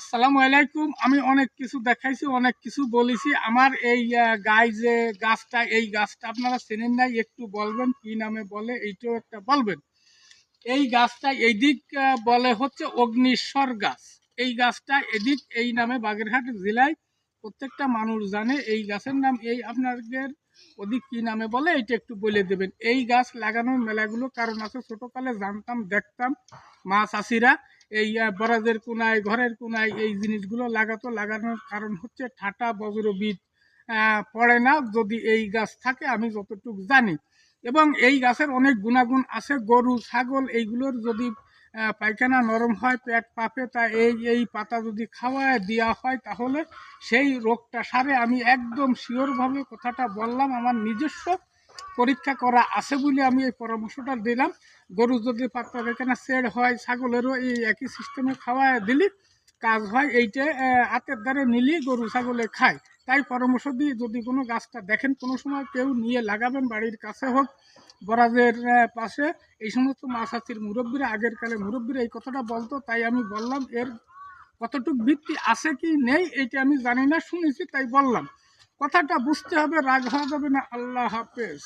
আসসালামু আলাইকুম। আমি অনেক কিছু দেখাইছি, অনেক কিছু বলেছি। আমার এই গায়ে যে গাছটা, এই গাছটা আপনারা চেনেন নাই, একটু বলবেন কি নামে বলে, এইটাও একটা বলবেন। এই গাছটা এইদিক বলে হচ্ছে অগ্নিশ্বর গাছ। এই গাছটা এদিক এই নামে বাগেরহাট জেলায় প্রত্যেকটা মানুষ জানে। এই গাছের নাম এই আপনাদের ওদিক কি নামে বলে, এইটা একটু বলে দেবেন। এই গাছ লাগানোর মেলাগুলো কারণ আছে, ছোটকালে জানতাম, দেখতাম মা চাষিরা এই বরাজের কোনায়, ঘরের কোনায় এই জিনিসগুলো লাগাতো। লাগানোর কারণ হচ্ছে ঠাটা বজ্রবিদ পড়ে না যদি এই গাছ থাকে, আমি যতটুকু জানি। এবং এই গাছের অনেক গুণাগুণ আছে। গরু ছাগল এইগুলোর যদি পায়খানা নরম হয়, পেট পাপে, তা এই এই পাতা যদি খাওয়ায় দেওয়া হয় তাহলে সেই রোগটা সারে। আমি একদম শিওরভাবে কথাটা বললাম, আমার নিজস্ব পরীক্ষা করা আছে বলে আমি এই পরামর্শটা দিলাম। গরু যদি পাতা পায়খানা সের হয়, ছাগলেরও এই একই সিস্টেমে খাওয়ায় দিলি কাজ হয়। এইটা হাতের দ্বারে নিলি গরু ছাগলে খায়। তাই পরামর্শ দিই, যদি কোনো গাছটা দেখেন কোনো সময় কেউ নিয়ে লাগাবেন, বাড়ির কাছে হোক, বরাজের পাশে। এই সমস্ত মাছাচির মুরব্বীরা, আগের কালে মুরব্বীরা এই কথাটা বলতো, তাই আমি বললাম। এর কতটুকু ভিত্তি আছে কি নেই এইটা আমি জানি না, শুনেছি তাই বললাম। কথাটা বুঝতে হবে, রাগ হওয়া যাবে না। আল্লাহ হাফেজ।